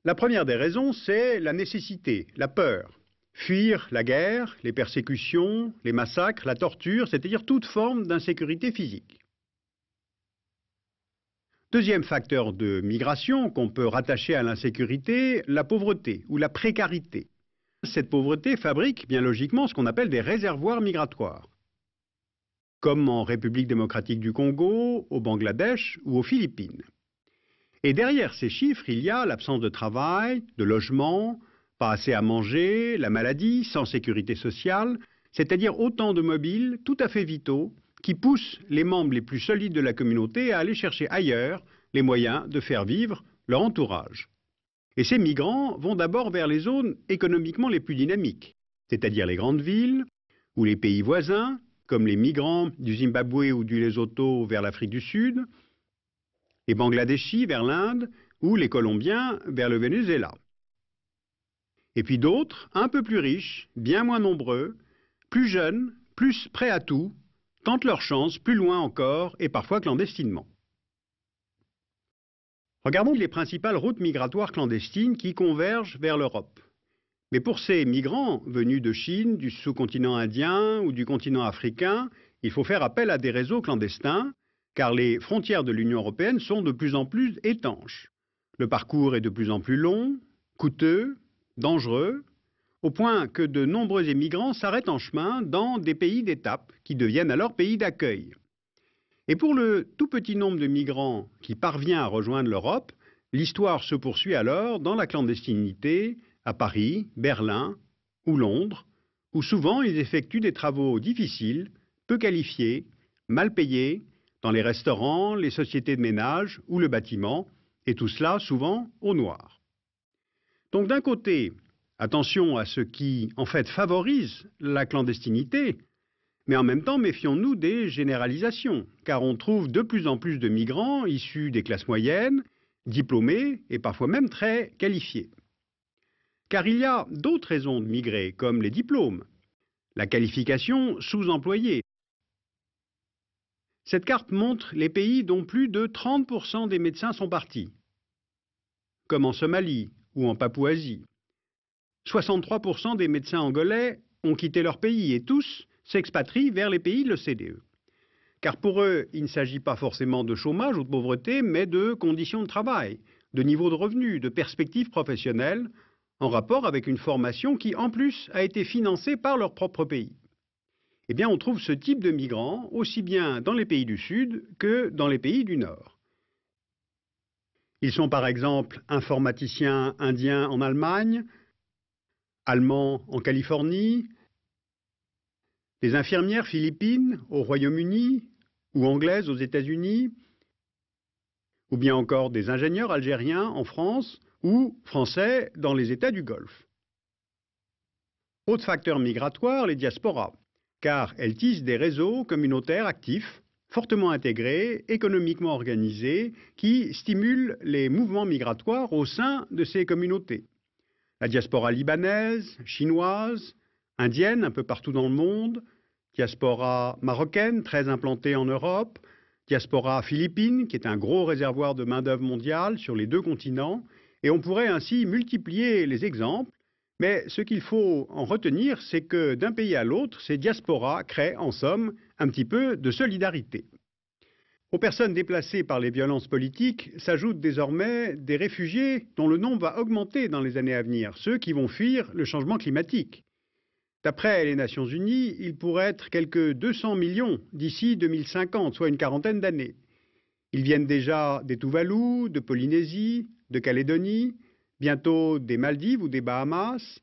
La première des raisons, c'est la nécessité, la peur. Fuir la guerre, les persécutions, les massacres, la torture, c'est-à-dire toute forme d'insécurité physique. Deuxième facteur de migration qu'on peut rattacher à l'insécurité, la pauvreté ou la précarité. Cette pauvreté fabrique bien logiquement ce qu'on appelle des réservoirs migratoires, comme en République démocratique du Congo, au Bangladesh ou aux Philippines. Et derrière ces chiffres, il y a l'absence de travail, de logement, pas assez à manger, la maladie, sans sécurité sociale, c'est-à-dire autant de mobiles tout à fait vitaux qui poussent les membres les plus solides de la communauté à aller chercher ailleurs les moyens de faire vivre leur entourage. Et ces migrants vont d'abord vers les zones économiquement les plus dynamiques, c'est-à-dire les grandes villes ou les pays voisins, comme les migrants du Zimbabwe ou du Lesotho vers l'Afrique du Sud, les Bangladeshis vers l'Inde ou les Colombiens vers le Venezuela. Et puis d'autres, un peu plus riches, bien moins nombreux, plus jeunes, plus prêts à tout, tentent leur chance plus loin encore et parfois clandestinement. Regardons les principales routes migratoires clandestines qui convergent vers l'Europe. Mais pour ces migrants venus de Chine, du sous-continent indien ou du continent africain, il faut faire appel à des réseaux clandestins, car les frontières de l'Union européenne sont de plus en plus étanches. Le parcours est de plus en plus long, coûteux, dangereux, au point que de nombreux émigrants s'arrêtent en chemin dans des pays d'étape, qui deviennent alors pays d'accueil. Et pour le tout petit nombre de migrants qui parvient à rejoindre l'Europe, l'histoire se poursuit alors dans la clandestinité, à Paris, Berlin ou Londres, où souvent ils effectuent des travaux difficiles, peu qualifiés, mal payés, dans les restaurants, les sociétés de ménage ou le bâtiment, et tout cela souvent au noir. Donc d'un côté, attention à ce qui en fait favorise la clandestinité, mais en même temps méfions-nous des généralisations, car on trouve de plus en plus de migrants issus des classes moyennes, diplômés et parfois même très qualifiés. Car il y a d'autres raisons de migrer, comme les diplômes, la qualification sous-employée. Cette carte montre les pays dont plus de 30% des médecins sont partis, comme en Somalie ou en Papouasie. 63% des médecins angolais ont quitté leur pays et tous s'expatrient vers les pays de l'OCDE. Car pour eux, il ne s'agit pas forcément de chômage ou de pauvreté, mais de conditions de travail, de niveau de revenus, de perspectives professionnelles, en rapport avec une formation qui, en plus, a été financée par leur propre pays. Eh bien, on trouve ce type de migrants aussi bien dans les pays du Sud que dans les pays du Nord. Ils sont par exemple informaticiens indiens en Allemagne, allemands en Californie, des infirmières philippines au Royaume-Uni ou anglaises aux États-Unis, ou bien encore des ingénieurs algériens en France ou français dans les États du Golfe. Autre facteur migratoire, les diasporas, car elles tissent des réseaux communautaires actifs, fortement intégrés, économiquement organisés, qui stimulent les mouvements migratoires au sein de ces communautés. La diaspora libanaise, chinoise, indienne un peu partout dans le monde, diaspora marocaine très implantée en Europe, diaspora philippine qui est un gros réservoir de main-d'œuvre mondiale sur les deux continents, et on pourrait ainsi multiplier les exemples, mais ce qu'il faut en retenir, c'est que d'un pays à l'autre, ces diasporas créent en somme un petit peu de solidarité. Aux personnes déplacées par les violences politiques s'ajoutent désormais des réfugiés dont le nombre va augmenter dans les années à venir, ceux qui vont fuir le changement climatique. D'après les Nations Unies, il pourrait être quelques 200 millions d'ici 2050, soit une quarantaine d'années. Ils viennent déjà des Tuvalu, de Polynésie, de Calédonie, bientôt des Maldives ou des Bahamas.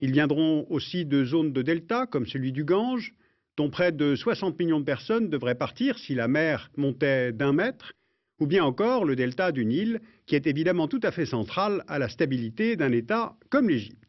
Ils viendront aussi de zones de delta, comme celui du Gange, dont près de 60 millions de personnes devraient partir si la mer montait d'1 mètre, ou bien encore le delta du Nil, qui est évidemment tout à fait central à la stabilité d'un État comme l'Égypte.